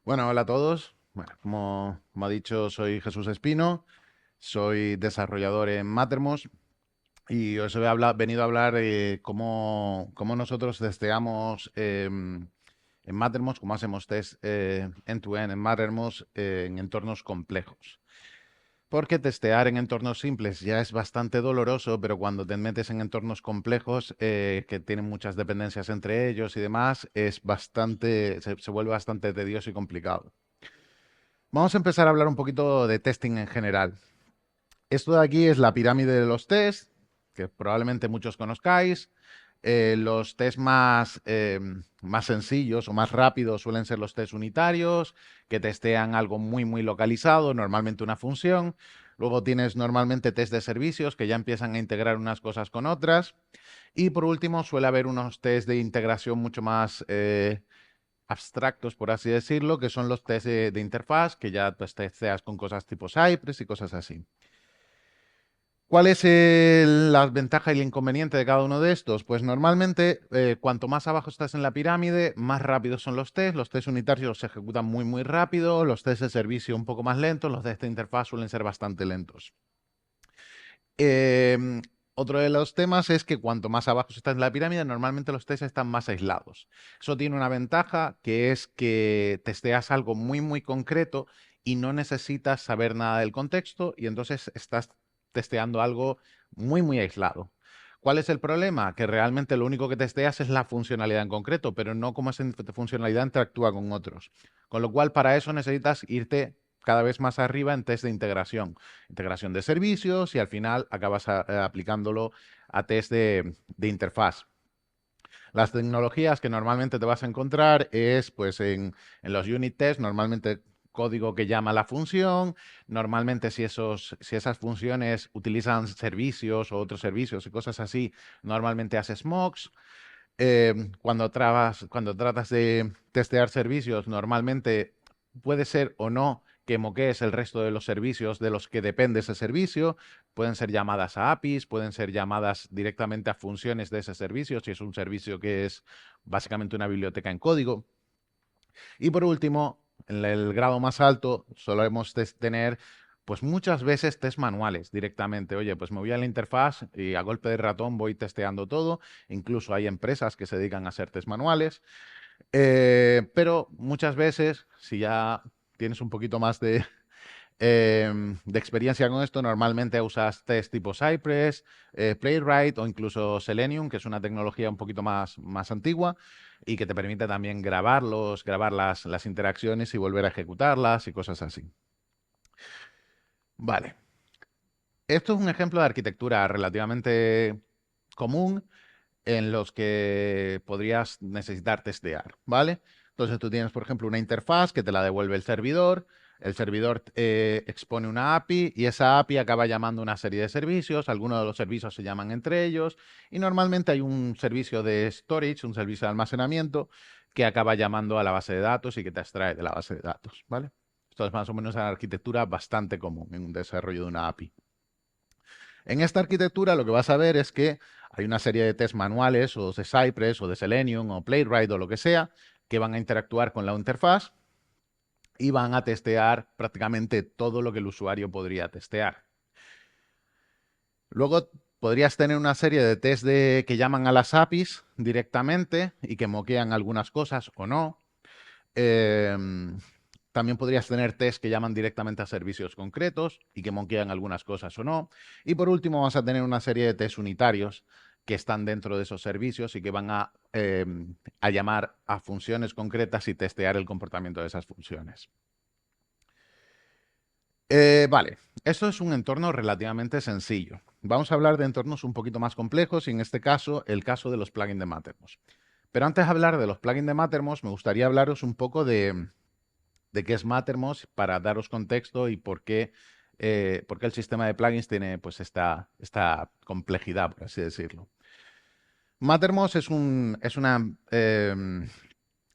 Bueno, hola a todos. Bueno, como ha dicho, soy Jesús Espino, soy desarrollador en Mattermost y os he venido a hablar cómo nosotros testeamos en Mattermost, cómo hacemos test end-to-end en Mattermost en entornos complejos. Porque testear en entornos simples ya es bastante doloroso, pero cuando te metes en entornos complejos que tienen muchas dependencias entre ellos y demás, se vuelve bastante tedioso y complicado. Vamos a empezar a hablar un poquito de testing en general. Esto de aquí es la pirámide de los tests, que probablemente muchos conozcáis. Los tests más sencillos o más rápidos suelen ser los tests unitarios, que testean algo muy localizado, normalmente una función. Luego tienes normalmente test de servicios, que ya empiezan a integrar unas cosas con otras. Y por último, suele haber unos test de integración mucho más abstractos, por así decirlo, que son los test de interfaz, que ya pues, testeas con cosas tipo Cypress y cosas así. ¿Cuál es la ventaja y el inconveniente de cada uno de estos? Pues normalmente, cuanto más abajo estás en la pirámide, más rápidos son los tests. Los tests unitarios se ejecutan muy rápido, los tests de servicio un poco más lentos, los tests de interfaz suelen ser bastante lentos. Em, Otro de los temas es que cuanto más abajo estás en la pirámide, normalmente los tests están más aislados. Eso tiene una ventaja que es que testeas algo muy concreto y no necesitas saber nada del contexto y entonces estás testeando algo muy aislado. ¿Cuál es el problema? Que realmente lo único que testeas es la funcionalidad en concreto, pero no cómo esa funcionalidad interactúa con otros. Con lo cual, para eso necesitas irte cada vez más arriba en test de integración de servicios y al final acabas aplicándolo a test de interfaz. Las tecnologías que normalmente te vas a encontrar es pues en los unit tests, normalmente código que llama la función, normalmente si esas funciones utilizan servicios o otros servicios y cosas así, normalmente haces mocks. Cuando tratas de testear servicios, normalmente puede ser o no que moquees el resto de los servicios de los que depende ese servicio. Pueden ser llamadas a APIs, pueden ser llamadas directamente a funciones de ese servicio, si es un servicio que es básicamente una biblioteca en código. Y por último, en el grado más alto, solemos tener pues muchas veces test manuales directamente. Oye, pues me voy a la interfaz y a golpe de ratón voy testeando todo. Incluso hay empresas que se dedican a hacer test manuales. Pero muchas veces, si ya tienes un poquito más de experiencia con esto, normalmente usas test tipo Cypress, Playwright o incluso Selenium, que es una tecnología un poquito más antigua y que te permite también grabar las interacciones y volver a ejecutarlas y cosas así. Vale. Esto es un ejemplo de arquitectura relativamente común en los que podrías necesitar testear, ¿vale? Entonces tú tienes, por ejemplo, una interfaz que te la devuelve el servidor expone una API y esa API acaba llamando una serie de servicios, algunos de los servicios se llaman entre ellos y normalmente hay un servicio de storage, un servicio de almacenamiento que acaba llamando a la base de datos y que te extrae de la base de datos, ¿vale? Esto es más o menos una arquitectura bastante común en un desarrollo de una API. En esta arquitectura lo que vas a ver es que hay una serie de test manuales o de Cypress o de Selenium o Playwright o lo que sea que van a interactuar con la interfaz y van a testear prácticamente todo lo que el usuario podría testear. Luego podrías tener una serie de test que llaman a las APIs directamente y que moquean algunas cosas o no. Em, También podrías tener test que llaman directamente a servicios concretos y que moquean algunas cosas o no. Y por último, vas a tener una serie de test unitarios que están dentro de esos servicios y que van a llamar a funciones concretas y testear el comportamiento de esas funciones. Vale, esto es un entorno relativamente sencillo. Vamos a hablar de entornos un poquito más complejos y en este caso, el caso de los plugins de Mattermost. Pero antes de hablar de los plugins de Mattermost, me gustaría hablaros un poco de qué es Mattermost para daros contexto y por qué el sistema de plugins tiene pues esta complejidad, por así decirlo. Mattermost es una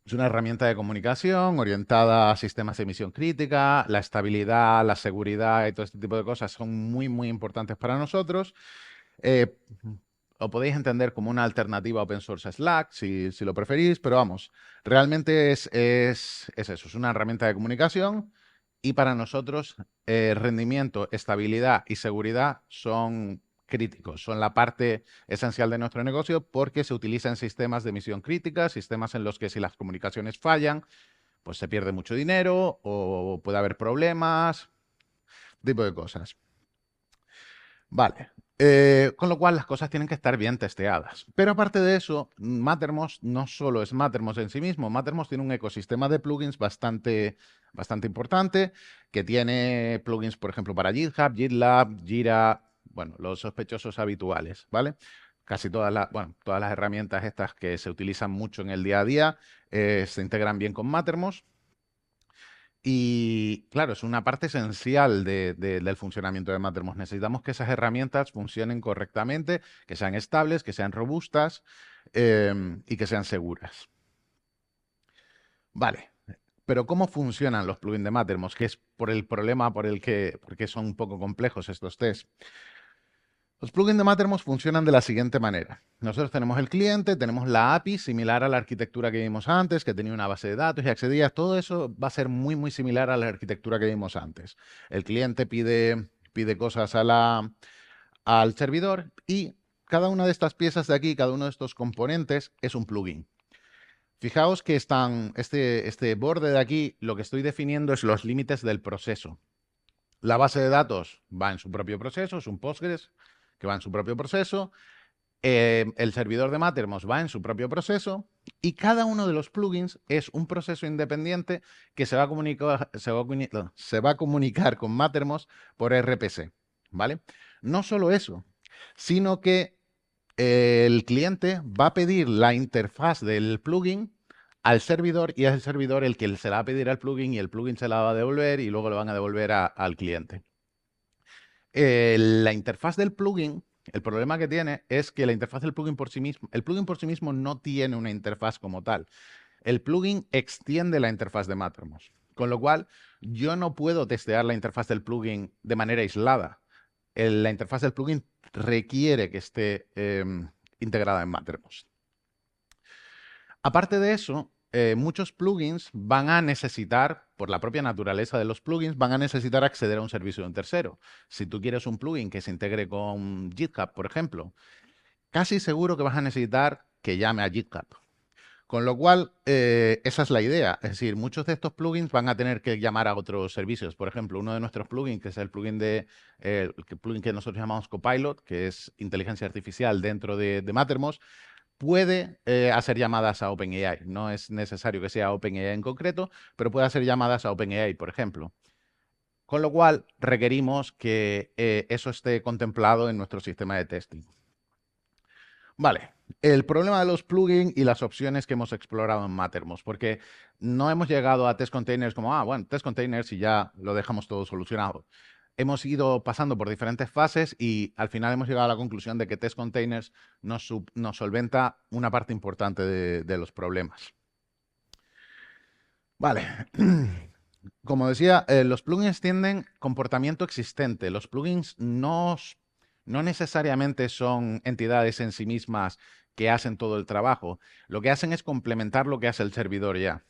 herramienta de comunicación orientada a sistemas de emisión crítica. La estabilidad, la seguridad y todo este tipo de cosas son muy importantes para nosotros. Eh, lo podéis entender como una alternativa open source a Slack, si lo preferís, pero vamos, realmente es eso, es una herramienta de comunicación y para nosotros rendimiento, estabilidad y seguridad son críticos, son la parte esencial de nuestro negocio porque se utiliza en sistemas de misión crítica, sistemas en los que si las comunicaciones fallan, pues se pierde mucho dinero o puede haber problemas, tipo de cosas. Vale. Con lo cual las cosas tienen que estar bien testeadas. Pero aparte de eso, Mattermost no solo es Mattermost en sí mismo. Mattermost tiene un ecosistema de plugins bastante importante, que tiene plugins, por ejemplo, para GitHub, GitLab, Jira, bueno, los sospechosos habituales, ¿vale? Casi todas las herramientas estas que se utilizan mucho en el día a día se integran bien con Mattermost. Y claro, es una parte esencial del funcionamiento de Mattermost. Necesitamos que esas herramientas funcionen correctamente, que sean estables, que sean robustas y que sean seguras. Vale, pero ¿cómo funcionan los plugins de Mattermost? Que es por el problema porque son un poco complejos estos tests. Los plugins de Mattermost funcionan de la siguiente manera. Nosotros tenemos el cliente, tenemos la API, similar a la arquitectura que vimos antes, que tenía una base de datos y accedía. Todo eso va a ser muy similar a la arquitectura que vimos antes. El cliente pide cosas al servidor y cada una de estas piezas de aquí, cada uno de estos componentes es un plugin. Fijaos que este borde de aquí, lo que estoy definiendo es los límites del proceso. La base de datos va en su propio proceso, es un Postgres que va en su propio proceso. El servidor de Mattermost va en su propio proceso y cada uno de los plugins es un proceso independiente que se va a comunicar con Mattermost por RPC, ¿vale? No solo eso, sino que el cliente va a pedir la interfaz del plugin al servidor y es el servidor el que se la va a pedir al plugin y el plugin se la va a devolver y luego lo van a devolver al cliente. La interfaz del plugin, el problema que tiene es que la interfaz del plugin por sí mismo, el plugin por sí mismo no tiene una interfaz como tal. El plugin extiende la interfaz de Mattermost, con lo cual yo no puedo testear la interfaz del plugin de manera aislada. La interfaz del plugin requiere que esté integrada en Mattermost. Aparte de eso, muchos plugins van a necesitar, por la propia naturaleza de los plugins, van a necesitar acceder a un servicio de un tercero. Si tú quieres un plugin que se integre con GitHub, por ejemplo, casi seguro que vas a necesitar que llame a GitHub. Con lo cual, esa es la idea. Es decir, muchos de estos plugins van a tener que llamar a otros servicios. Por ejemplo, uno de nuestros plugins, que es el plugin el plugin que nosotros llamamos Copilot, que es inteligencia artificial dentro de Mattermost, puede hacer llamadas a OpenAI. No es necesario que sea OpenAI en concreto, pero puede hacer llamadas a OpenAI, por ejemplo. Con lo cual, requerimos que eso esté contemplado en nuestro sistema de testing. Vale, el problema de los plugins y las opciones que hemos explorado en Mattermost, porque no hemos llegado a test containers como, bueno, test containers y ya lo dejamos todo solucionado. Hemos ido pasando por diferentes fases y al final hemos llegado a la conclusión de que test containers nos solventa una parte importante de los problemas. Vale. Como decía, los plugins tienen comportamiento existente. Los plugins no necesariamente son entidades en sí mismas que hacen todo el trabajo. Lo que hacen es complementar lo que hace el servidor ya.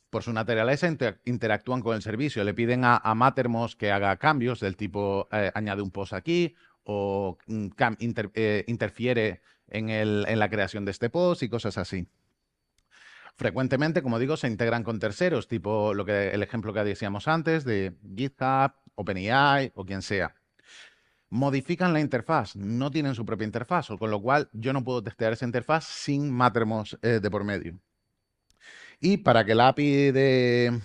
Por su naturaleza interactúan con el servicio. Le piden a Mattermost que haga cambios del tipo añade un post aquí o interfiere en la creación de este post y cosas así. Frecuentemente, como digo, se integran con terceros, tipo el ejemplo que decíamos antes de GitHub, OpenAI o quien sea. Modifican la interfaz, no tienen su propia interfaz, con lo cual yo no puedo testear esa interfaz sin Mattermost de por medio. Y para que la API de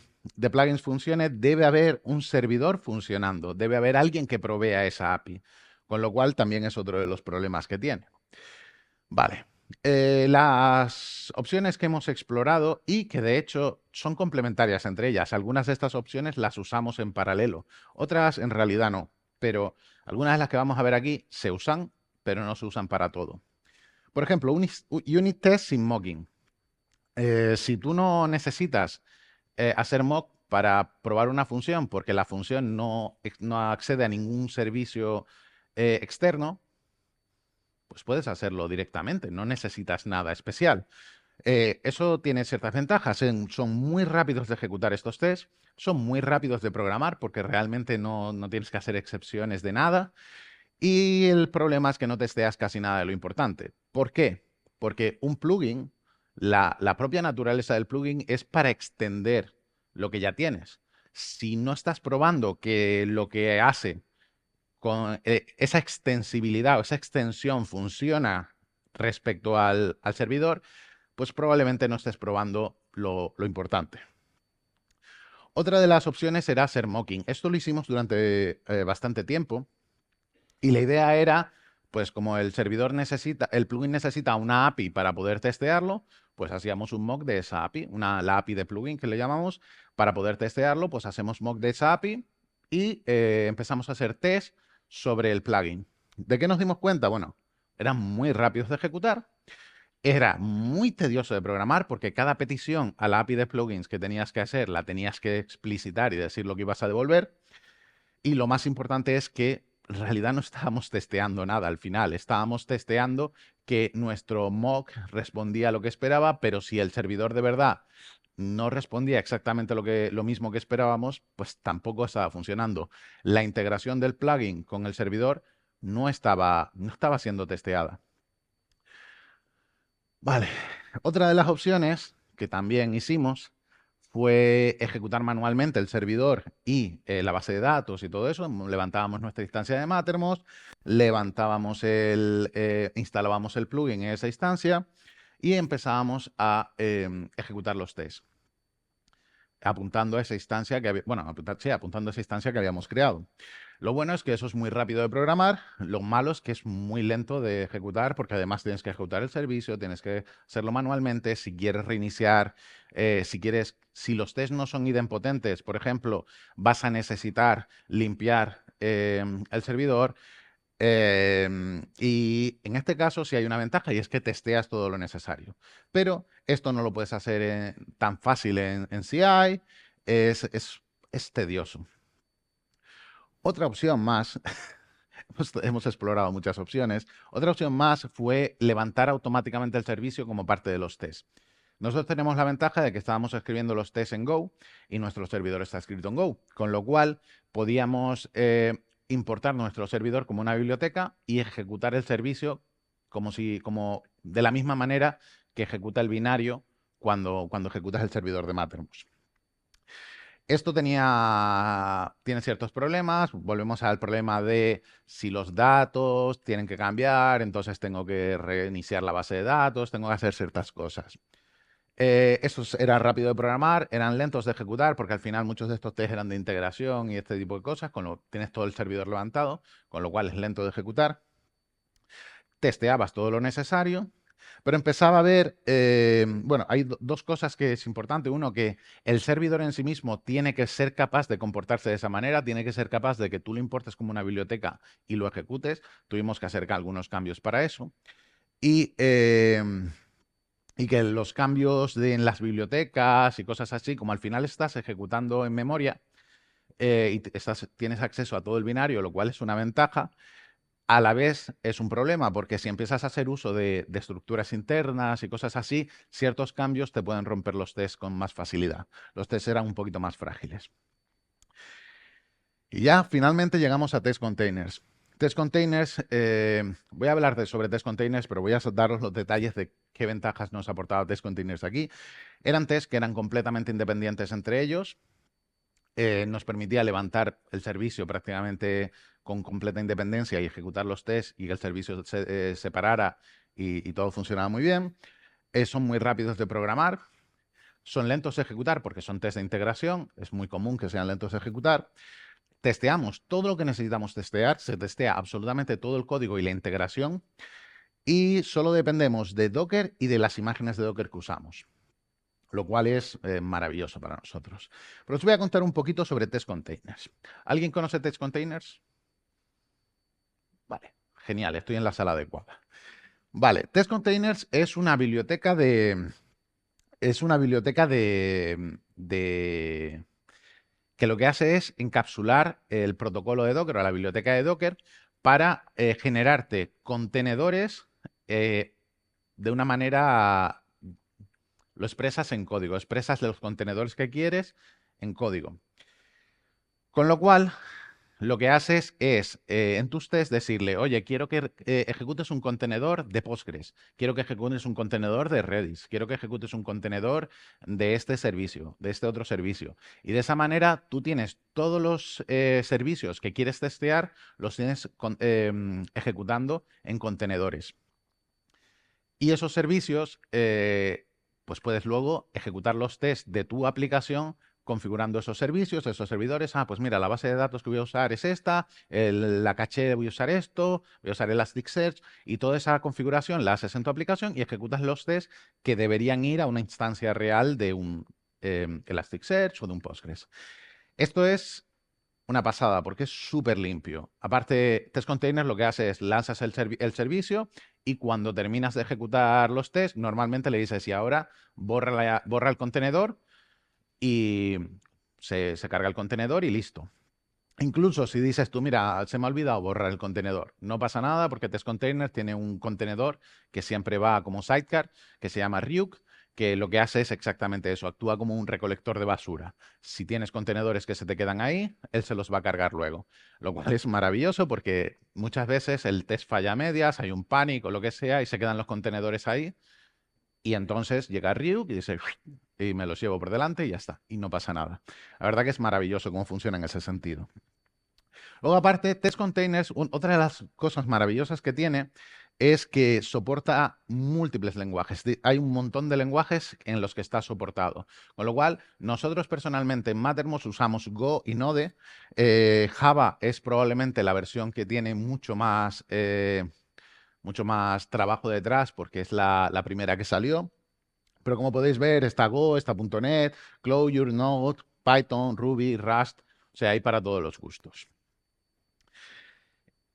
plugins funcione, debe haber un servidor funcionando, debe haber alguien que provea esa API, con lo cual también es otro de los problemas que tiene. Vale. Las opciones que hemos explorado y que de hecho son complementarias entre ellas. Algunas de estas opciones las usamos en paralelo, otras en realidad no, pero algunas de las que vamos a ver aquí se usan, pero no se usan para todo. Por ejemplo, unit test sin mocking. Si tú no necesitas hacer mock para probar una función porque la función no accede a ningún servicio externo, pues puedes hacerlo directamente, no necesitas nada especial. Eso tiene ciertas ventajas. Son muy rápidos de ejecutar estos tests, son muy rápidos de programar porque realmente no tienes que hacer excepciones de nada. Y el problema es que no testeas casi nada de lo importante. ¿Por qué? Porque un plugin, la propia naturaleza del plugin es para extender lo que ya tienes. Si no estás probando que lo que hace con esa extensibilidad o esa extensión funciona respecto al servidor, pues probablemente no estés probando lo importante. Otra de las opciones era hacer mocking. Esto lo hicimos durante bastante tiempo y la idea era, pues como el servidor necesita, el plugin necesita una API para poder testearlo, pues hacíamos un mock de esa API, la API de plugin que le llamamos, para poder testearlo, pues hacemos mock de esa API y empezamos a hacer test sobre el plugin. ¿De qué nos dimos cuenta? Bueno, eran muy rápidos de ejecutar, era muy tedioso de programar porque cada petición a la API de plugins que tenías que hacer la tenías que explicitar y decir lo que ibas a devolver. Y lo más importante es que en realidad no estábamos testeando nada al final, estábamos testeando que nuestro mock respondía a lo que esperaba, pero si el servidor de verdad no respondía exactamente lo mismo que esperábamos, pues tampoco estaba funcionando. La integración del plugin con el servidor no estaba siendo testeada. Vale, otra de las opciones que también hicimos fue ejecutar manualmente el servidor y la base de datos y todo eso. Levantábamos nuestra instancia de Mattermost, instalábamos el plugin en esa instancia y empezábamos a ejecutar los tests, apuntando a esa instancia apuntando a esa instancia que habíamos creado. Lo bueno es que eso es muy rápido de programar, lo malo es que es muy lento de ejecutar porque además tienes que ejecutar el servicio, tienes que hacerlo manualmente, si quieres reiniciar, si los tests no son idempotentes, por ejemplo, vas a necesitar limpiar el servidor. Y en este caso sí hay una ventaja y es que testeas todo lo necesario. Pero esto no lo puedes hacer tan fácil en CI, es tedioso. Otra opción más, hemos explorado muchas opciones, otra opción más fue levantar automáticamente el servicio como parte de los tests. Nosotros tenemos la ventaja de que estábamos escribiendo los tests en Go y nuestro servidor está escrito en Go, con lo cual podíamos importar nuestro servidor como una biblioteca y ejecutar el servicio como de la misma manera que ejecuta el binario cuando ejecutas el servidor de Mattermost. Esto tiene ciertos problemas. Volvemos al problema de si los datos tienen que cambiar, entonces tengo que reiniciar la base de datos, tengo que hacer ciertas cosas. Estos eran rápido de programar, eran lentos de ejecutar, porque al final muchos de estos test eran de integración y este tipo de cosas, tienes todo el servidor levantado, con lo cual es lento de ejecutar. Testeabas todo lo necesario, pero empezaba a ver, bueno, hay dos cosas que es importante. Uno, que el servidor en sí mismo tiene que ser capaz de comportarse de esa manera, tiene que ser capaz de que tú lo importes como una biblioteca y lo ejecutes. Tuvimos que hacer algunos cambios para eso. Y que los cambios en las bibliotecas y cosas así, como al final estás ejecutando en memoria y tienes acceso a todo el binario, lo cual es una ventaja, a la vez es un problema, porque si empiezas a hacer uso de estructuras internas y cosas así, ciertos cambios te pueden romper los tests con más facilidad. Los tests eran un poquito más frágiles. Y ya finalmente llegamos a test containers. Test containers, voy a hablar sobre test containers, pero voy a daros los detalles de qué ventajas nos aportaba test containers aquí. Eran tests que eran completamente independientes entre ellos. Nos permitía levantar el servicio prácticamente con completa independencia y ejecutar los tests y que el servicio se parara y todo funcionaba muy bien. Son muy rápidos de programar. Son lentos de ejecutar porque son test de integración. Es muy común que sean lentos de ejecutar. Testeamos todo lo que necesitamos testear. Se testea absolutamente todo el código y la integración. Y solo dependemos de Docker y de las imágenes de Docker que usamos, lo cual es maravilloso para nosotros. Pero os voy a contar un poquito sobre test containers. ¿Alguien conoce test containers? Vale, genial, estoy en la sala adecuada. Vale, test containers es una biblioteca que lo que hace es encapsular el protocolo de Docker o la biblioteca de Docker para generarte contenedores de una manera, lo expresas en código, expresas los contenedores que quieres en código. Con lo cual, lo que haces es, en tus tests, decirle, oye, quiero que ejecutes un contenedor de Postgres, quiero que ejecutes un contenedor de Redis, quiero que ejecutes un contenedor de este servicio, de este otro servicio. Y de esa manera tú tienes todos los servicios que quieres testear, los tienes ejecutando en contenedores. Y esos servicios, pues puedes luego ejecutar los tests de tu aplicación configurando esos servicios, esos servidores. Ah, pues mira, la base de datos que voy a usar es esta, la caché voy a usar esto, voy a usar Elasticsearch, y toda esa configuración la haces en tu aplicación y ejecutas los tests que deberían ir a una instancia real de un Elasticsearch o de un Postgres. Esto es una pasada porque es súper limpio. Aparte, Test Containers lo que hace es lanzas el servicio y cuando terminas de ejecutar los tests, normalmente le dices, y ahora borra el contenedor y se carga el contenedor y listo. Incluso si dices tú, mira, se me ha olvidado borrar el contenedor, no pasa nada porque Test Containers tiene un contenedor que siempre va como sidecar, que se llama Ryuk, que lo que hace es exactamente eso, actúa como un recolector de basura. Si tienes contenedores que se te quedan ahí, él se los va a cargar luego. Lo cual es maravilloso porque muchas veces el test falla a medias, hay un pánico o lo que sea y se quedan los contenedores ahí. Y entonces llega Ryuk y dice, y me los llevo por delante y ya está, y no pasa nada. La verdad que es maravilloso cómo funciona en ese sentido. Luego, aparte, Test Containers, otra de las cosas maravillosas que tiene es que soporta múltiples lenguajes. Hay un montón de lenguajes en los que está soportado. Con lo cual, nosotros personalmente en Mattermost usamos Go y Node. Java es probablemente la versión que tiene mucho más trabajo detrás porque es la primera que salió. Pero como podéis ver, está Go, está .NET, Clojure, Node, Python, Ruby, Rust. O sea, hay para todos los gustos.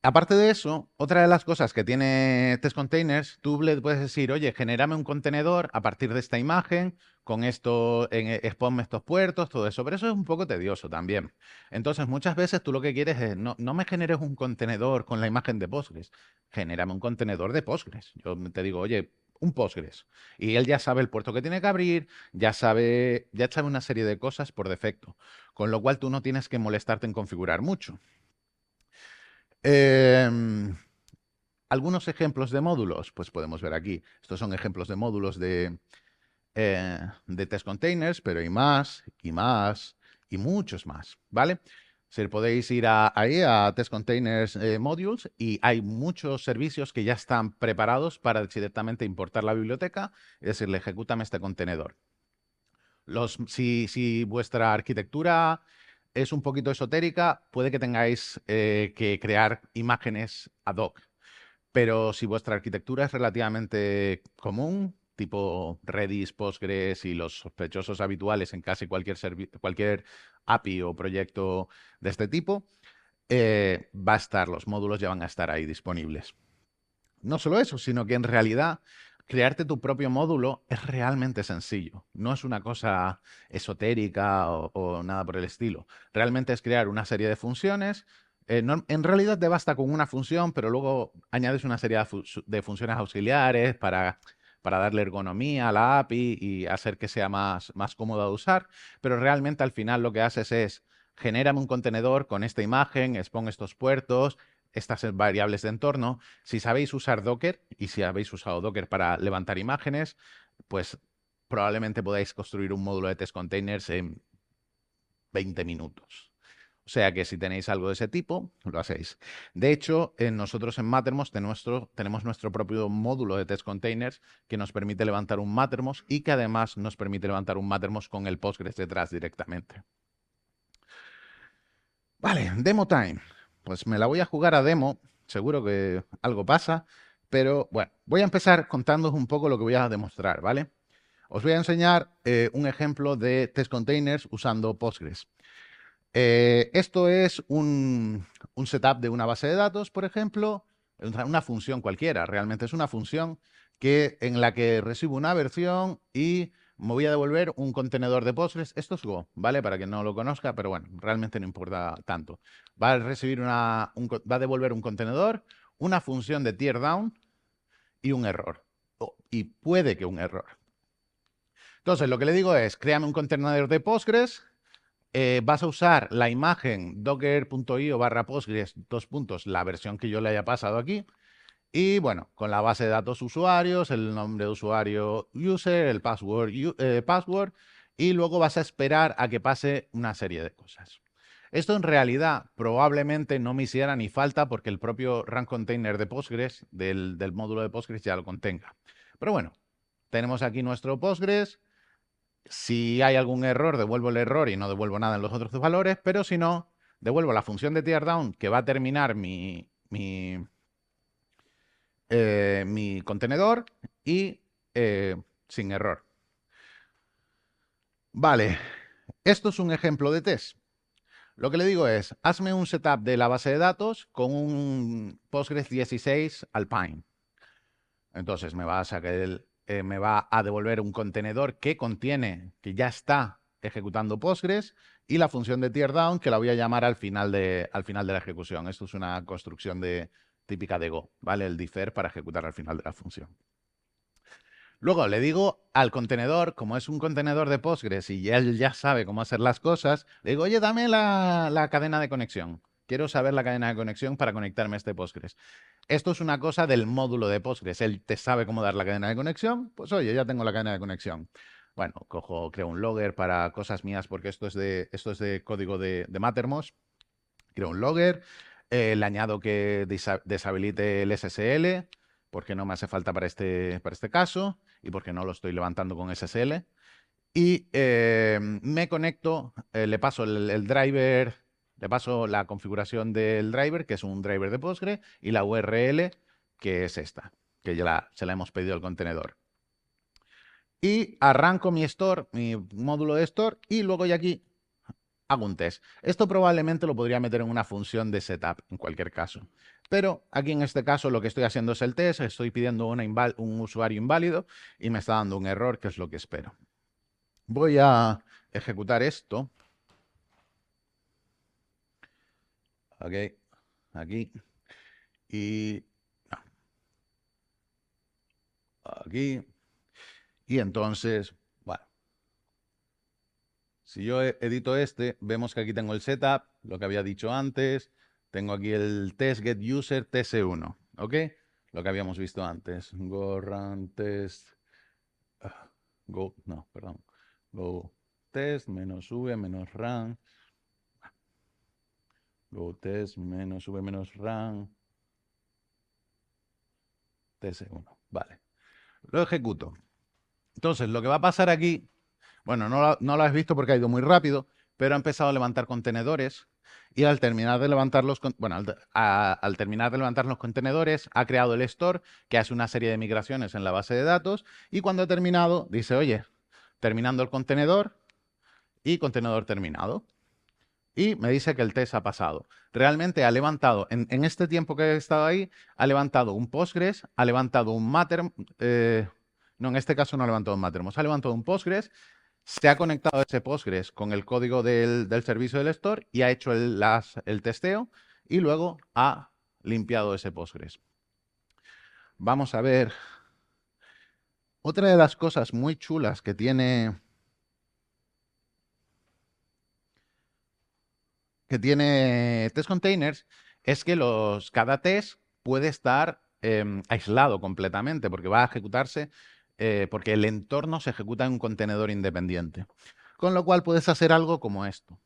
Aparte de eso, otra de las cosas que tiene Test Containers, tú le puedes decir, oye, genérame un contenedor a partir de esta imagen, con esto, exponme estos puertos, todo eso. Pero eso es un poco tedioso también. Entonces, muchas veces tú lo que quieres es, no me generes un contenedor con la imagen de Postgres, genérame un contenedor de Postgres. Yo te digo, oye, un Postgres. Y él ya sabe el puerto que tiene que abrir, ya sabe una serie de cosas por defecto. Con lo cual tú no tienes que molestarte en configurar mucho. Algunos ejemplos de módulos, pues podemos ver aquí. Estos son ejemplos de módulos de Test Containers, pero hay más, y más, y muchos más, ¿vale? Podéis ir ahí a Test Containers Modules y hay muchos servicios que ya están preparados para directamente importar la biblioteca y decirle, ejecútame este contenedor. Si vuestra arquitectura es un poquito esotérica, puede que tengáis que crear imágenes ad hoc. Pero si vuestra arquitectura es relativamente común, tipo Redis, Postgres y los sospechosos habituales en casi cualquier API o proyecto de este tipo, los módulos ya van a estar ahí disponibles. No solo eso, sino que en realidad crearte tu propio módulo es realmente sencillo. No es una cosa esotérica o nada por el estilo. Realmente es crear una serie de funciones. En realidad te basta con una función, pero luego añades una serie de funciones auxiliares para darle ergonomía a la API y hacer que sea más cómoda de usar. Pero realmente al final lo que haces es genérame un contenedor con esta imagen, expon estos puertos, estas variables de entorno. Si sabéis usar Docker y si habéis usado Docker para levantar imágenes, pues probablemente podáis construir un módulo de test containers en 20 minutos. O sea que si tenéis algo de ese tipo, lo hacéis. De hecho, nosotros en Mattermost tenemos nuestro propio módulo de test containers que nos permite levantar un Mattermost y que además nos permite levantar un Mattermost con el Postgres detrás directamente. Vale, demo time. Pues me la voy a jugar a demo. Seguro que algo pasa. Pero bueno, voy a empezar contándoos un poco lo que voy a demostrar, ¿vale? Os voy a enseñar un ejemplo de test containers usando Postgres. Esto es un setup de una base de datos, por ejemplo, una función cualquiera. Realmente es una función en la que recibo una versión y me voy a devolver un contenedor de Postgres. Esto es Go, ¿vale? Para quien no lo conozca, pero bueno, realmente no importa tanto. Va a recibir va a devolver un contenedor, una función de teardown y un error. Y puede que un error. Entonces, lo que le digo es, créame un contenedor de Postgres, vas a usar la imagen docker.io/postgres, la versión que yo le haya pasado aquí. Y bueno, con la base de datos usuarios, el nombre de usuario user, el password, password, y luego vas a esperar a que pase una serie de cosas. Esto en realidad probablemente no me hiciera ni falta porque el propio run container de Postgres, del módulo de Postgres, ya lo contenga. Pero bueno, tenemos aquí nuestro Postgres. Si hay algún error, devuelvo el error y no devuelvo nada en los otros valores, pero si no, devuelvo la función de teardown que va a terminar mi contenedor y sin error. Vale, esto es un ejemplo de test. Lo que le digo es, hazme un setup de la base de datos con un Postgres 16 Alpine. Entonces me va a devolver un contenedor que ya está ejecutando Postgres y la función de teardown que la voy a llamar al final de la ejecución. Esto es una construcción típica de Go, ¿vale? El defer para ejecutar al final de la función. Luego le digo al contenedor, como es un contenedor de Postgres y él ya sabe cómo hacer las cosas, le digo, oye, dame la cadena de conexión. Quiero saber la cadena de conexión para conectarme a este Postgres. Esto es una cosa del módulo de Postgres. Él te sabe cómo dar la cadena de conexión. Pues oye, ya tengo la cadena de conexión. Bueno, creo un logger para cosas mías porque esto es de código de Mattermost. Creo un logger. Le añado que deshabilite el SSL porque no me hace falta para este caso y porque no lo estoy levantando con SSL. Y me conecto, le paso el driver, le paso la configuración del driver, que es un driver de Postgre, y la URL, que es esta, que ya se la hemos pedido al contenedor. Y arranco mi store, mi módulo de store, y luego ya aquí hago un test. Esto probablemente lo podría meter en una función de setup, en cualquier caso. Pero aquí en este caso lo que estoy haciendo es el test, estoy pidiendo un usuario inválido y me está dando un error, que es lo que espero. Voy a ejecutar esto. Ok, aquí. Y aquí. Y entonces, bueno, si yo edito vemos que aquí tengo el setup, lo que había dicho antes. Tengo aquí el test get user tc1, ¿ok? Lo que habíamos visto antes. Go run test. Go test menos v menos run. Go test menos v menos run. tc1, vale. Lo ejecuto. Entonces, lo que va a pasar aquí, bueno, no lo has visto porque ha ido muy rápido, pero ha empezado a levantar contenedores y al terminar de levantar al terminar de levantar los contenedores, ha creado el store que hace una serie de migraciones en la base de datos y cuando ha terminado, dice, oye, terminando el contenedor y contenedor terminado. Y me dice que el test ha pasado. Realmente ha levantado, en este tiempo que he estado ahí, ha levantado un Postgres, ha levantado un Mattermost, no, en este caso no ha levantado un Mattermost, ha levantado un Postgres, se ha conectado a ese Postgres con el código del servicio del store y ha hecho el testeo y luego ha limpiado ese Postgres. Vamos a ver. Otra de las cosas muy chulas que tiene Test Containers es que cada test puede estar aislado completamente porque va a ejecutarse, porque el entorno se ejecuta en un contenedor independiente. Con lo cual puedes hacer algo como esto.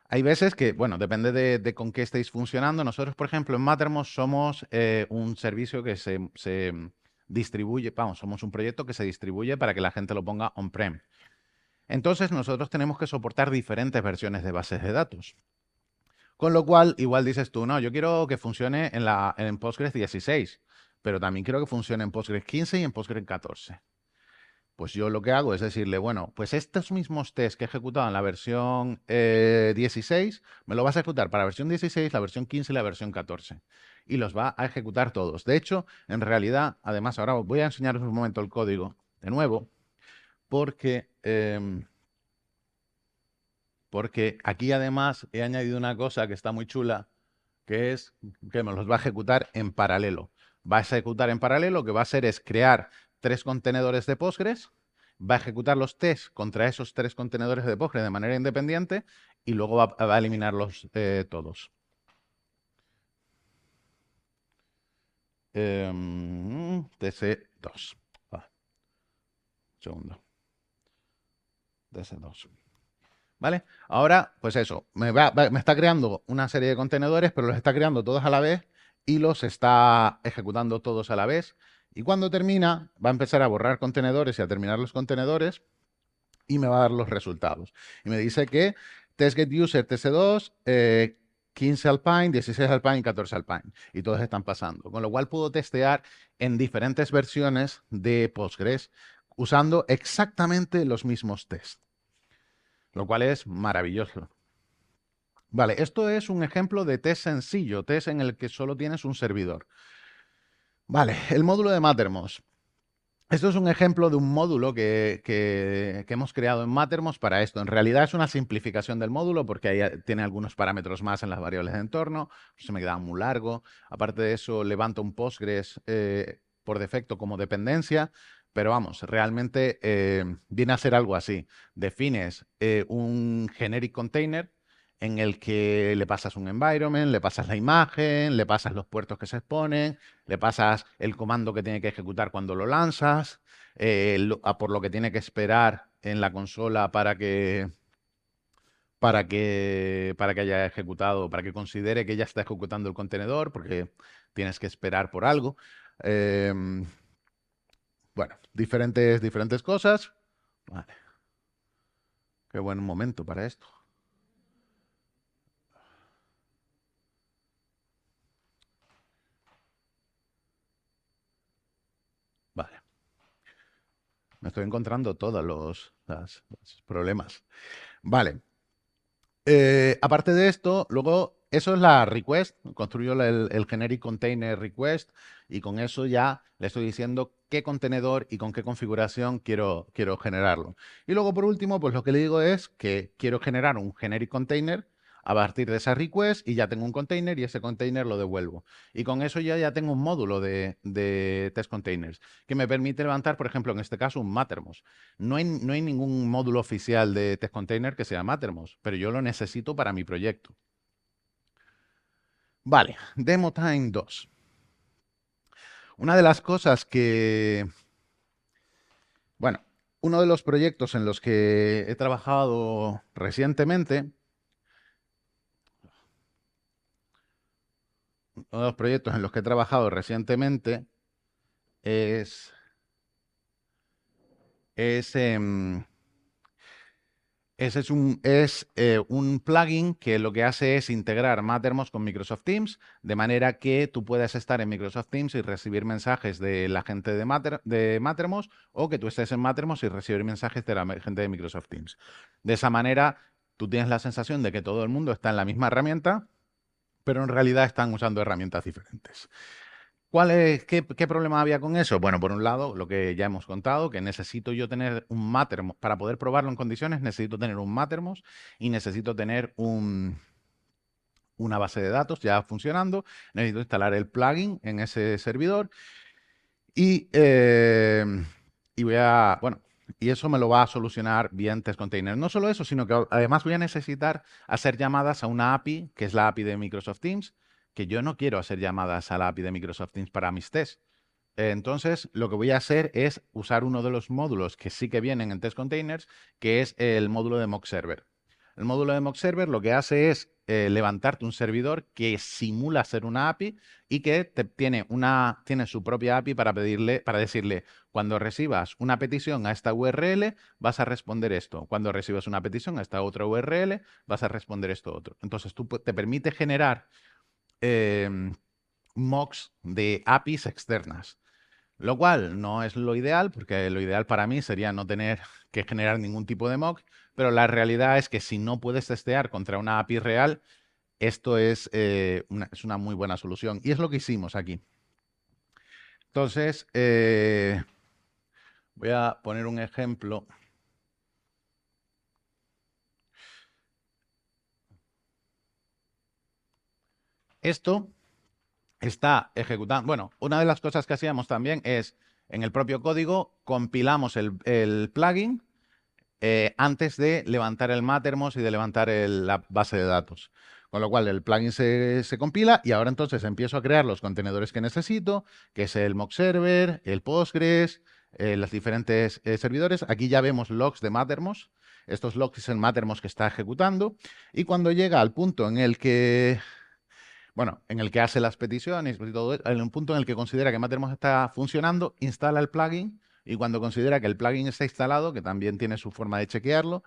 Hay veces que, bueno, depende de con qué estéis funcionando. Nosotros, por ejemplo, en Mattermost somos un servicio que se distribuye, somos un proyecto que se distribuye para que la gente lo ponga on-prem. Entonces, nosotros tenemos que soportar diferentes versiones de bases de datos. Con lo cual, igual dices tú, no, yo quiero que funcione en Postgres 16, pero también quiero que funcione en Postgres 15 y en Postgres 14. Pues yo lo que hago es decirle, bueno, pues estos mismos tests que he ejecutado en la versión 16, me lo vas a ejecutar para la versión 16, la versión 15 y la versión 14. Y los va a ejecutar todos. De hecho, en realidad, además, ahora voy a enseñaros un momento el código de nuevo, porque, porque aquí además he añadido una cosa que está muy chula, que es que me los va a ejecutar en paralelo. Va a ejecutar en paralelo, lo que va a hacer es crear 3 contenedores de Postgres, va a ejecutar los tests contra esos 3 contenedores de Postgres de manera independiente y luego va a eliminarlos todos. TC2. Segundo. TC2. ¿Vale? Ahora, pues eso, me está creando una serie de contenedores, pero los está creando todos a la vez y los está ejecutando todos a la vez. Y cuando termina, va a empezar a borrar contenedores y a terminar los contenedores y me va a dar los resultados. Y me dice que test-get-user TC2, 15 Alpine, 16 Alpine, 14 Alpine. Y todos están pasando. Con lo cual puedo testear en diferentes versiones de Postgres usando exactamente los mismos tests. Lo cual es maravilloso. Vale, esto es un ejemplo de test sencillo, test en el que solo tienes un servidor. Vale, el módulo de Mattermost. Esto es un ejemplo de un módulo que hemos creado en Mattermost para esto. En realidad es una simplificación del módulo porque ahí tiene algunos parámetros más en las variables de entorno. Se me queda muy largo. Aparte de eso, levanto un Postgres por defecto como dependencia. Pero vamos, realmente viene a ser algo así. Defines un generic container en el que le pasas un environment, le pasas la imagen, le pasas los puertos que se exponen, le pasas el comando que tiene que ejecutar cuando lo lanzas, por lo que tiene que esperar en la consola para que haya ejecutado, para que considere que ya está ejecutando el contenedor, porque tienes que esperar por algo. Bueno, diferentes cosas. Vale. Qué buen momento para esto. Vale. Me estoy encontrando todos los problemas. Vale. Aparte de esto, luego, eso es la request. Construyo el generic container request y con eso ya le estoy diciendo qué contenedor y con qué configuración quiero generarlo. Y luego, por último, pues lo que le digo es que quiero generar un generic container a partir de esa request y ya tengo un container y ese container lo devuelvo. Y con eso ya tengo un módulo de test containers que me permite levantar, por ejemplo, en este caso, un Mattermost. No hay ningún módulo oficial de test container que sea Mattermost, pero yo lo necesito para mi proyecto. Vale, Demo Time 2. Una de las cosas bueno, uno de los proyectos en los que he trabajado recientemente, uno de los proyectos en los que he trabajado recientemente es, es ese es un plugin que lo que hace es integrar Mattermost con Microsoft Teams, de manera que tú puedas estar en Microsoft Teams y recibir mensajes de la gente de Mattermost, o que tú estés en Mattermost y recibir mensajes de la gente de Microsoft Teams. De esa manera, tú tienes la sensación de que todo el mundo está en la misma herramienta, pero en realidad están usando herramientas diferentes. ¿Qué problema había con eso? Bueno, por un lado, lo que ya hemos contado, que necesito yo tener un Mattermost. Para poder probarlo en condiciones, necesito tener un Mattermost y necesito tener una base de datos ya funcionando. Necesito instalar el plugin en ese servidor y, bueno, y eso me lo va a solucionar bien Test Container. No solo eso, sino que además voy a necesitar hacer llamadas a una API, que es la API de Microsoft Teams, que yo no quiero hacer llamadas a la API de Microsoft Teams para mis tests. Entonces, lo que voy a hacer es usar uno de los módulos que sí que vienen en Test Containers, que es el módulo de mock server. El módulo de mock server lo que hace es levantarte un servidor que simula ser una API y que tiene su propia API para decirle, cuando recibas una petición a esta URL, vas a responder esto. Cuando recibas una petición a esta otra URL, vas a responder esto otro. Entonces, te permite generar mocks de APIs externas. Lo cual no es lo ideal, porque lo ideal para mí sería no tener que generar ningún tipo de mock, pero la realidad es que si no puedes testear contra una API real, esto es una muy buena solución. Y es lo que hicimos aquí. Entonces, Voy a poner un ejemplo. Esto está ejecutando. Bueno, una de las cosas que hacíamos también es, en el propio código, compilamos el plugin antes de levantar el Mattermost y de levantar la base de datos. Con lo cual el plugin se compila y ahora entonces empiezo a crear los contenedores que necesito, que es el mock server, el Postgres, los diferentes servidores. Aquí ya vemos logs de Mattermost. Estos logs es el Mattermost que está ejecutando. Y cuando llega al punto en el que, bueno, en el que hace las peticiones y todo, en un punto en el que considera que Mattermost está funcionando, instala el plugin y cuando considera que el plugin está instalado, que también tiene su forma de chequearlo,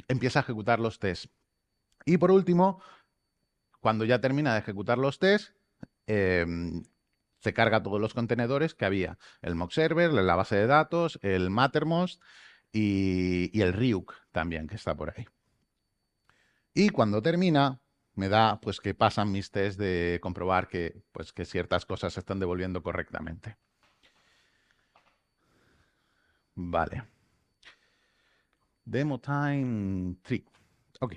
empieza a ejecutar los tests. Y por último, cuando ya termina de ejecutar los tests, se carga todos los contenedores que había. El mock server, la base de datos, el Mattermost y el Ryuk también, que está por ahí. Y cuando termina, me da pues que pasan mis tests de comprobar que, pues, que ciertas cosas se están devolviendo correctamente. Vale. Demo time 3. Ok.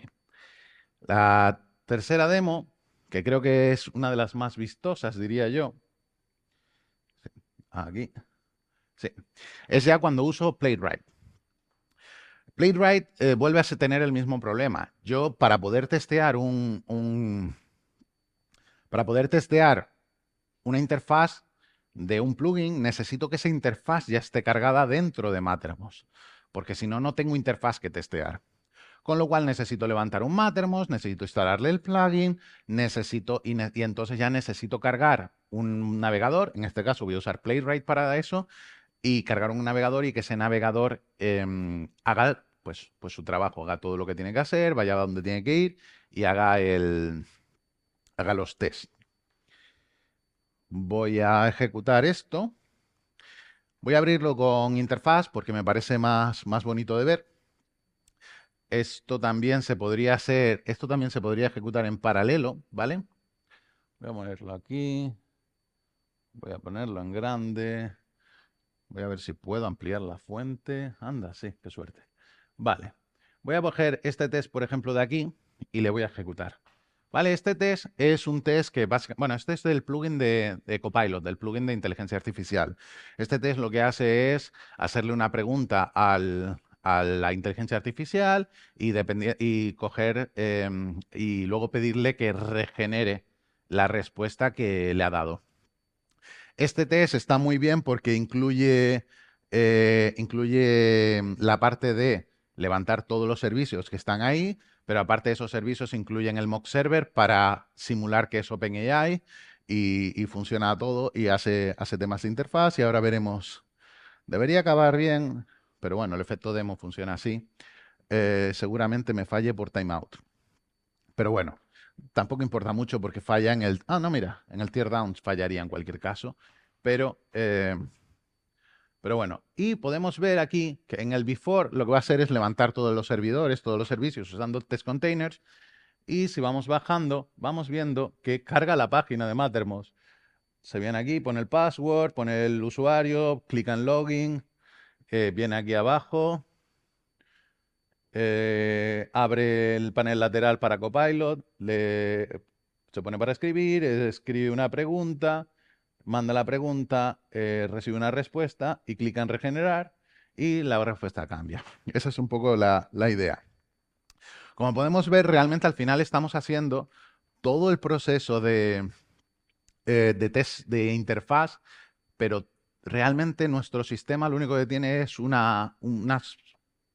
La tercera demo, que creo que es una de las más vistosas, diría yo. Aquí. Sí. Es ya cuando uso Playwright. Playwright vuelve a tener el mismo problema. Yo, para poder testear para poder testear una interfaz de un plugin, necesito que esa interfaz ya esté cargada dentro de Mattermost, porque si no, no tengo interfaz que testear. Con lo cual necesito levantar un Mattermost, necesito instalarle el plugin, y entonces ya necesito cargar un navegador. En este caso voy a usar Playwright para eso, y cargar un navegador y que ese navegador haga pues su trabajo, haga todo lo que tiene que hacer, vaya a donde tiene que ir y haga los tests. Voy a ejecutar esto. Voy a abrirlo con interfaz porque me parece más bonito de ver. Esto también se podría hacer, esto también se podría ejecutar en paralelo, ¿vale? Voy a ponerlo aquí. Voy a ponerlo en grande. Voy a ver si puedo ampliar la fuente. Anda, sí, qué suerte. Vale. Voy a coger este test, por ejemplo, de aquí y le voy a ejecutar. Vale, este test es un test que básicamente, bueno, este es del plugin de Copilot, del plugin de inteligencia artificial. Este test lo que hace es hacerle una pregunta a la inteligencia artificial y coger y luego pedirle que regenere la respuesta que le ha dado. Este test está muy bien porque incluye la parte de levantar todos los servicios que están ahí, pero aparte de esos servicios incluyen el mock server para simular que es OpenAI y funciona todo y hace temas de interfaz y ahora veremos. Debería acabar bien, pero bueno, el efecto demo funciona así. Seguramente me falle por timeout. Pero bueno, tampoco importa mucho porque falla en el... Ah, no, mira, en el teardowns fallaría en cualquier caso. Pero, eh, pero bueno, y podemos ver aquí que en el before lo que va a hacer es levantar todos los servidores, todos los servicios usando test containers. Y si vamos bajando, vamos viendo que carga la página de Mattermost. Se viene aquí, pone el password, pone el usuario, clica en login, viene aquí abajo, abre el panel lateral para Copilot, se pone para escribir, escribe una pregunta, manda la pregunta, recibe una respuesta y clica en regenerar y la respuesta cambia. Esa es un poco la idea. Como podemos ver, realmente al final estamos haciendo todo el proceso de test de interfaz, pero realmente nuestro sistema lo único que tiene es unas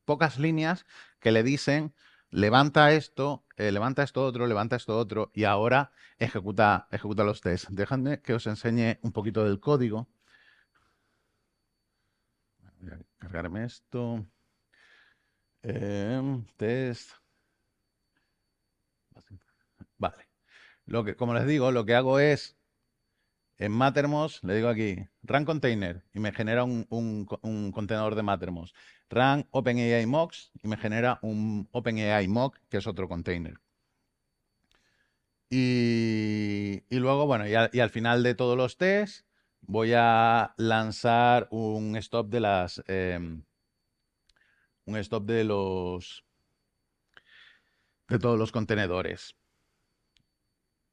pocas líneas que le dicen levanta esto otro, levanta esto otro y ahora ejecuta los tests. Dejadme que os enseñe un poquito del código. Voy a cargarme esto. Test. Vale. Como les digo, lo que hago es en Mattermost, le digo aquí, run container, y me genera un contenedor de Mattermost. Run OpenAI mocks, y me genera un OpenAI mock, que es otro container. Y luego, bueno, y al final de todos los tests, voy a lanzar un stop de un stop de todos los contenedores.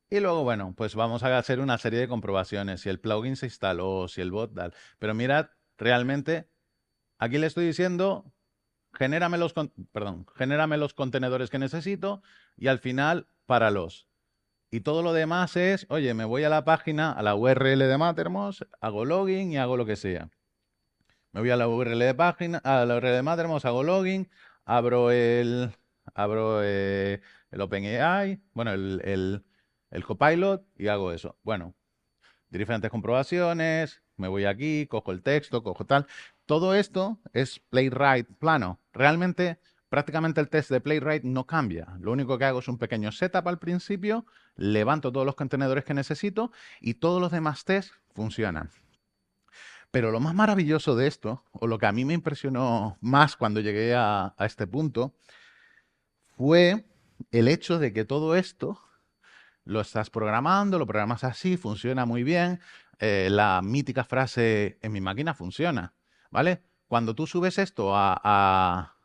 Y luego, bueno, pues vamos a hacer una serie de comprobaciones, si el plugin se instaló, si el bot tal. Pero mirad, realmente, aquí le estoy diciendo, genérame los contenedores que necesito y al final, páralos. Y todo lo demás es, oye, me voy a la página, a la URL de Mattermost, hago login y hago lo que sea. Me voy a la URL de página, a la URL de Mattermost, hago login, abro el OpenAI, bueno, el Copilot y hago eso. Bueno, diferentes comprobaciones, me voy aquí, cojo el texto, cojo tal. Todo esto es Playwright plano. Realmente, prácticamente el test de Playwright no cambia. Lo único que hago es un pequeño setup al principio, levanto todos los contenedores que necesito y todos los demás tests funcionan. Pero lo más maravilloso de esto, o lo que a mí me impresionó más cuando llegué a este punto, fue el hecho de que todo esto lo estás programando, lo programas así, funciona muy bien. La mítica frase en mi máquina funciona, ¿vale? Cuando tú subes esto a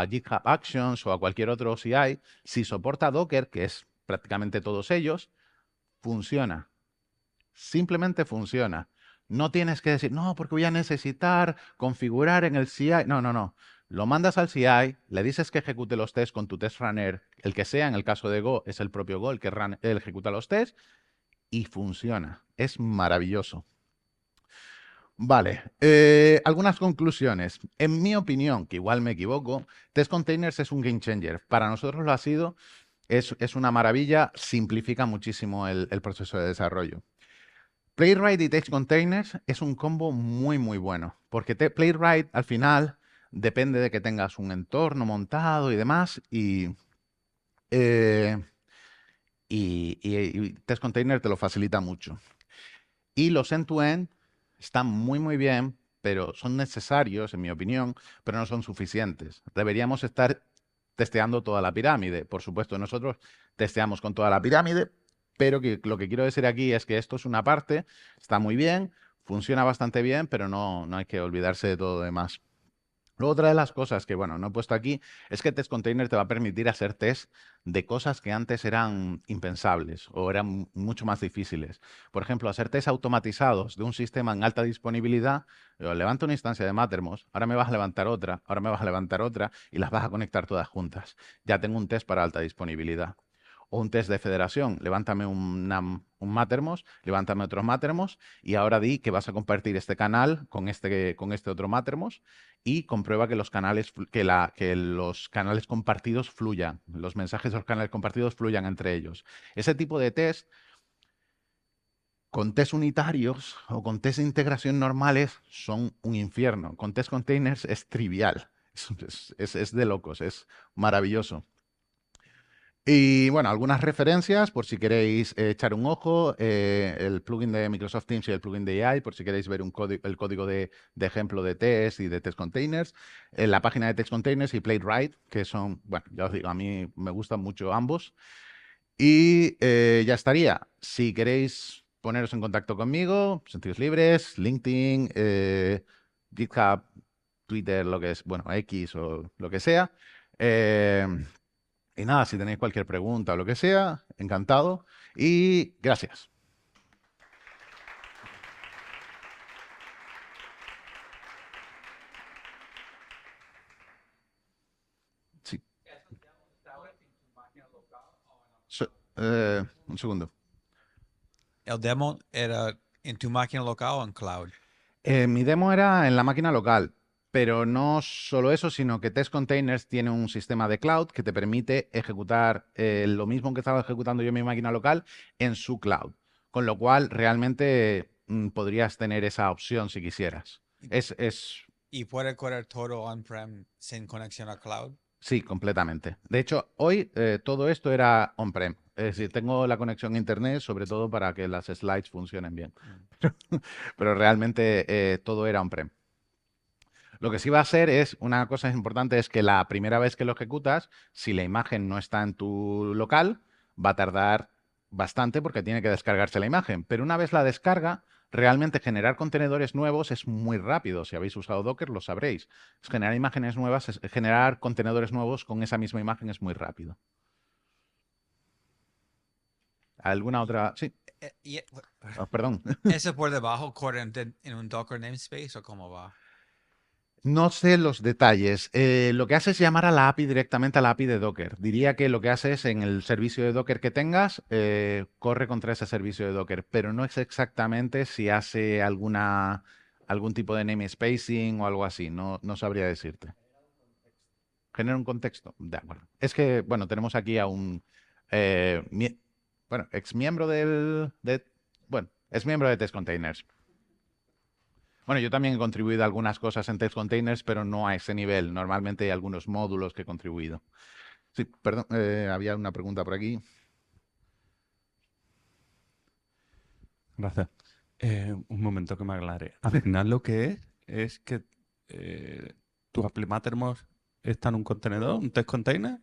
GitHub Actions o a cualquier otro CI, si soporta Docker, que es prácticamente todos ellos, funciona. Simplemente funciona. No tienes que decir, no, porque voy a necesitar configurar en el CI. No, no, no. Lo mandas al CI, le dices que ejecute los tests con tu test runner, el que sea, en el caso de Go, es el propio Go el que él ejecuta los tests y funciona. Es maravilloso. Vale, algunas conclusiones. En mi opinión, que igual me equivoco, Test Containers es un game changer. Para nosotros lo ha sido, es una maravilla, simplifica muchísimo el proceso de desarrollo. Playwright y Test Containers es un combo muy, muy bueno, porque Playwright al final depende de que tengas un entorno montado y demás, eh, y Test Container te lo facilita mucho. Y los end-to-end están muy, muy bien, pero son necesarios, en mi opinión, pero no son suficientes. Deberíamos estar testeando toda la pirámide. Por supuesto, nosotros testeamos con toda la pirámide, pero lo que quiero decir aquí es que esto es una parte, está muy bien, funciona bastante bien, pero no hay que olvidarse de todo lo demás. Luego, otra de las cosas que, bueno, no he puesto aquí, es que Test Container te va a permitir hacer test de cosas que antes eran impensables o eran mucho más difíciles. Por ejemplo, hacer test automatizados de un sistema en alta disponibilidad. Levanto una instancia de Mattermost, ahora me vas a levantar otra, ahora me vas a levantar otra y las vas a conectar todas juntas. Ya tengo un test para alta disponibilidad. O un test de federación, levántame un Mattermost, levántame otro Mattermost y ahora di que vas a compartir este canal con este otro Mattermost y comprueba que los canales, que los canales compartidos fluyan, los mensajes de los canales compartidos fluyan entre ellos. Ese tipo de test, con test unitarios o con test de integración normales, son un infierno. Con test containers es trivial. Es de locos, es maravilloso. Y bueno, algunas referencias por si queréis echar un ojo, el plugin de Microsoft Teams y el plugin de AI, por si queréis ver el código de ejemplo de test y de test containers, la página de test containers y Playwright, que son, bueno, ya os digo, a mí me gustan mucho ambos. Y ya estaría. Si queréis poneros en contacto conmigo, sentidos libres, LinkedIn, GitHub, Twitter, lo que es, bueno, X o lo que sea. Eh, y nada, si tenéis cualquier pregunta o lo que sea, encantado. Y gracias. Sí. So- un segundo. El demo era en tu máquina local o en cloud. Mi demo era en la máquina local, pero no solo eso, sino que Test Containers tiene un sistema de cloud que te permite ejecutar lo mismo que estaba ejecutando yo en mi máquina local en su cloud. Con lo cual, realmente podrías tener esa opción si quisieras. Es ¿Y puede correr todo on-prem sin conexión a cloud? Sí, completamente. De hecho, hoy todo esto era on-prem. Es decir, tengo la conexión a internet sobre todo para que las slides funcionen bien. Pero realmente todo era on-prem. Lo que sí va a ser es, una cosa importante es que la primera vez que lo ejecutas, si la imagen no está en tu local, va a tardar bastante porque tiene que descargarse la imagen. Pero una vez la descarga, realmente generar contenedores nuevos es muy rápido. Si habéis usado Docker, lo sabréis. Generar imágenes nuevas, generar contenedores nuevos con esa misma imagen es muy rápido. ¿Alguna otra? Sí, Y- perdón. ¿Eso por debajo corre en un Docker namespace o cómo va? No sé los detalles. Lo que hace es llamar a la API directamente a la API de Docker. Diría que lo que hace es en el servicio de Docker que tengas, corre contra ese servicio de Docker, pero no es exactamente si hace algún tipo de namespacing o algo así. No, no sabría decirte. Genera un contexto. De acuerdo. Es que, bueno, tenemos aquí a un, bueno, ex miembro bueno, es miembro de Test Containers. Bueno, yo también he contribuido a algunas cosas en Test Containers, pero no a ese nivel. Normalmente hay algunos módulos que he contribuido. Sí, perdón, había una pregunta por aquí. Gracias. Un momento que me aclare. Al final lo que es que tu Mattermost está en un contenedor, un test container,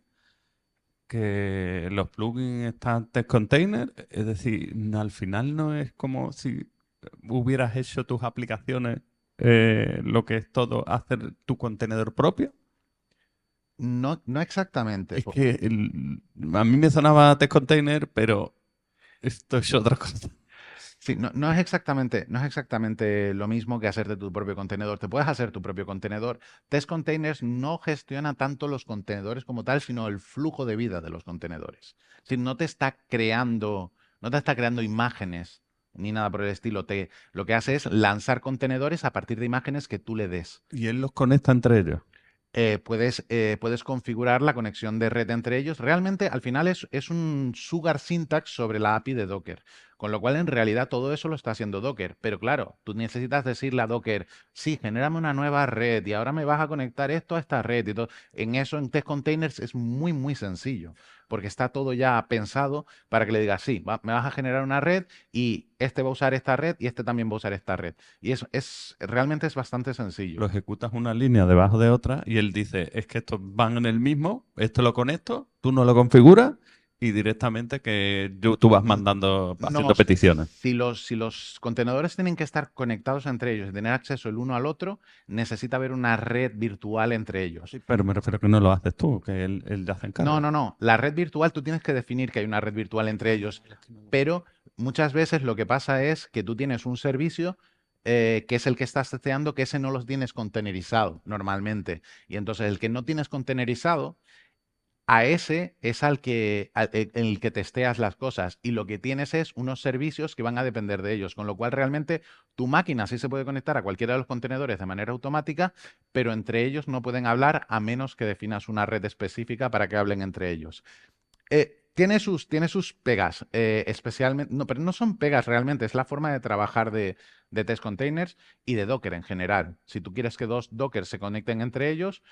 que los plugins están test container, es decir, al final no es como si hubieras hecho tus aplicaciones, lo que es todo hacer tu contenedor propio. No, no exactamente. Es que a mí me sonaba test container, pero esto es otra cosa. Sí, no, no es exactamente lo mismo que hacerte tu propio contenedor. Te puedes hacer tu propio contenedor. Test Containers no gestiona tanto los contenedores como tal, sino el flujo de vida de los contenedores. Es decir, no te está creando imágenes ni nada por el estilo. Lo que hace es lanzar contenedores a partir de imágenes que tú le des. Y él los conecta entre ellos. Puedes configurar la conexión de red entre ellos. Realmente, al final, es un sugar syntax sobre la API de Docker. Con lo cual, en realidad, todo eso lo está haciendo Docker. Pero claro, tú necesitas decirle a Docker, sí, genérame una nueva red y ahora me vas a conectar esto a esta red y todo. En eso, en Test Containers, es muy, muy sencillo. Porque está todo ya pensado para que le digas, sí, me vas a generar una red y este va a usar esta red y este también va a usar esta red. Y eso realmente es bastante sencillo. Lo ejecutas una línea debajo de otra y él dice, es que estos van en el mismo, esto lo conecto, tú no lo configuras y directamente que tú vas mandando, No, haciendo peticiones. si los contenedores tienen que estar conectados entre ellos y tener acceso el uno al otro, necesita haber una red virtual entre ellos. Sí, pero me refiero a que no lo haces tú, que él ya se encarga. No, no, no. La red virtual, tú tienes que definir que hay una red virtual entre ellos, pero muchas veces lo que pasa es que tú tienes un servicio que es el que estás testeando, que ese no los tienes containerizado normalmente. Y entonces el que no tienes containerizado, a ese es en el que testeas las cosas y lo que tienes es unos servicios que van a depender de ellos, con lo cual realmente tu máquina sí se puede conectar a cualquiera de los contenedores de manera automática, pero entre ellos no pueden hablar a menos que definas una red específica para que hablen entre ellos. Tiene sus pegas, especialmente, no, pero no son pegas realmente, es la forma de trabajar de Test Containers y de Docker en general. Si tú quieres que dos Docker se conecten entre ellos,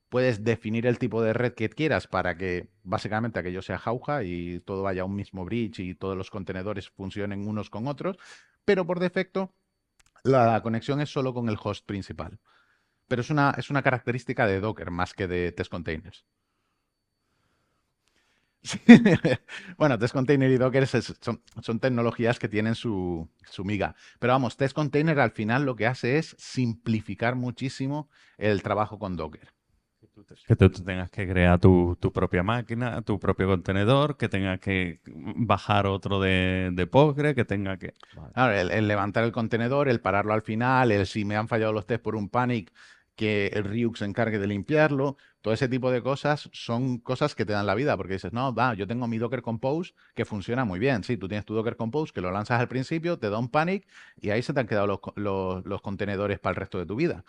puedes definir el tipo de red que quieras para que básicamente aquello sea jauja y todo vaya a un mismo bridge y todos los contenedores funcionen unos con otros, pero por defecto la conexión es solo con el host principal. Pero es una característica de Docker más que de Test Containers. Sí. Bueno, Test Container y Docker son tecnologías que tienen su miga. Pero vamos, Test Container al final lo que hace es simplificar muchísimo el trabajo con Docker. Que tú tengas que crear tu propia máquina, tu propio contenedor, que tengas que bajar otro de Postgre, que tenga que... Vale. Claro, el levantar el contenedor, el pararlo al final, si me han fallado los tests por un panic, que el Ryuk se encargue de limpiarlo, todo ese tipo de cosas son cosas que te dan la vida, porque dices, no, yo tengo mi Docker Compose que funciona muy bien. Sí, tú tienes tu Docker Compose que lo lanzas al principio, te da un panic y ahí se te han quedado los contenedores para el resto de tu vida.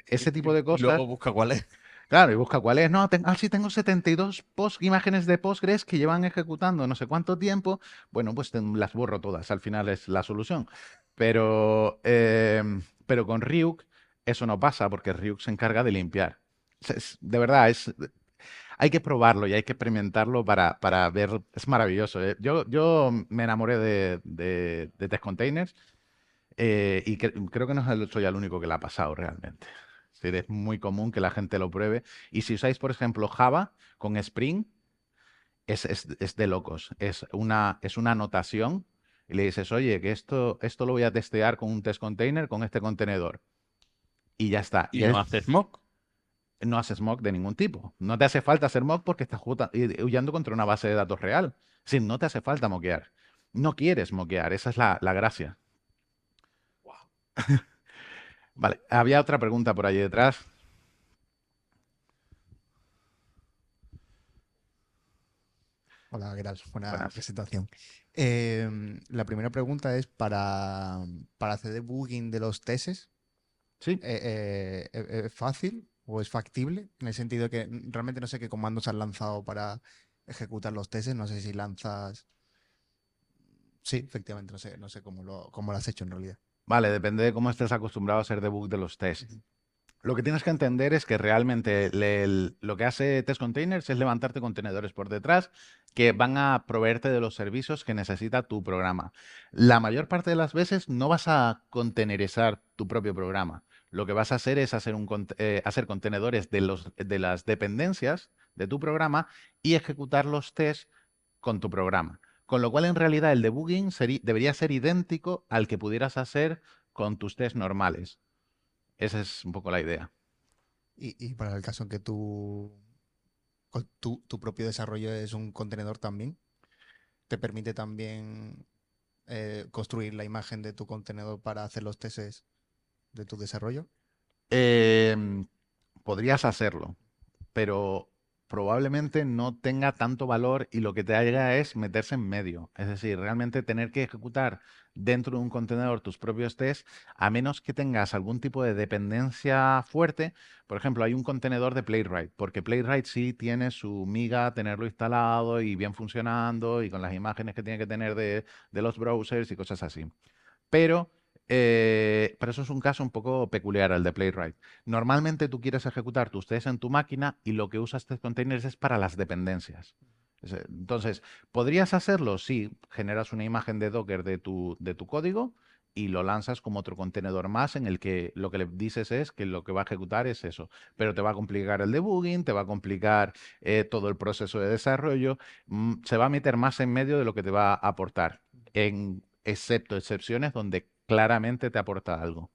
Ese tipo de Y cosas. luego busca cuál es. Claro, y busca cuál es. No, sí, tengo 72 imágenes de Postgres que llevan ejecutando no sé cuánto tiempo. Bueno, pues las borro todas. Al final es la solución. Pero con Ryuk eso no pasa porque Ryuk se encarga de limpiar. De verdad, hay que probarlo y hay que experimentarlo para ver. Es maravilloso. Yo me enamoré de Test Containers y creo que no soy el único que la ha pasado realmente. Es muy común que la gente lo pruebe. Y si usáis, por ejemplo, Java con Spring, es de locos. Es una notación y le dices, oye, que esto lo voy a testear con un test container, con este contenedor. Y ya está. Y no haces mock. No haces mock de ningún tipo. No te hace falta hacer mock porque estás huyendo contra una base de datos real. Es decir, no te hace falta moquear. No quieres moquear, esa es la gracia. Vale, había otra pregunta por allí detrás. Hola, ¿qué tal? Buena Buenas. presentación. La primera pregunta es para hacer debugging de los tests. Sí. ¿Es fácil o es factible? En el sentido de que realmente no sé qué comandos has lanzado para ejecutar los tests. No sé si lanzas... Sí, efectivamente, no sé cómo lo has hecho en realidad. Vale, depende de cómo estés acostumbrado a hacer debug de los tests. Lo que tienes que entender es que realmente lo que hace Test Containers es levantarte contenedores por detrás que van a proveerte de los servicios que necesita tu programa. La mayor parte de las veces no vas a containerizar tu propio programa. Lo que vas a hacer es hacer contenedores de las dependencias de tu programa y ejecutar los tests con tu programa. Con lo cual, en realidad, el debugging debería ser idéntico al que pudieras hacer con tus tests normales. Esa es un poco la idea. Y para el caso en que tu propio desarrollo es un contenedor también, ¿te permite también construir la imagen de tu contenedor para hacer los tests de tu desarrollo? Podrías hacerlo, pero probablemente no tenga tanto valor y lo que te haga es meterse en medio. Es decir, realmente tener que ejecutar dentro de un contenedor tus propios tests, a menos que tengas algún tipo de dependencia fuerte. Por ejemplo, hay un contenedor de Playwright, porque Playwright sí tiene su miga tenerlo instalado y bien funcionando y con las imágenes que tiene que tener de los browsers y cosas así. Pero eso es un caso un poco peculiar, el de Playwright. Normalmente tú quieres ejecutar tus tests en tu máquina y lo que usas test containers es para las dependencias. Entonces, ¿podrías hacerlo? Sí, generas una imagen de Docker de tu código y lo lanzas como otro contenedor más en el que lo que le dices es que lo que va a ejecutar es eso. Pero te va a complicar el debugging, te va a complicar todo el proceso de desarrollo, se va a meter más en medio de lo que te va a aportar, excepto excepciones donde claramente te aporta algo.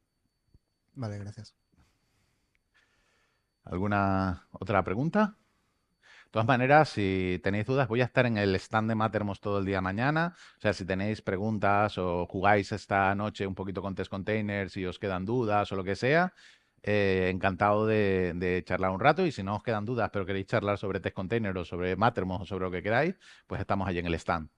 Vale, gracias. ¿Alguna otra pregunta? De todas maneras, si tenéis dudas, voy a estar en el stand de Mattermost todo el día mañana. O sea, si tenéis preguntas o jugáis esta noche un poquito con test containers y os quedan dudas o lo que sea, encantado de charlar un rato. Y si no os quedan dudas, pero queréis charlar sobre test containers o sobre Mattermost o sobre lo que queráis, pues estamos allí en el stand.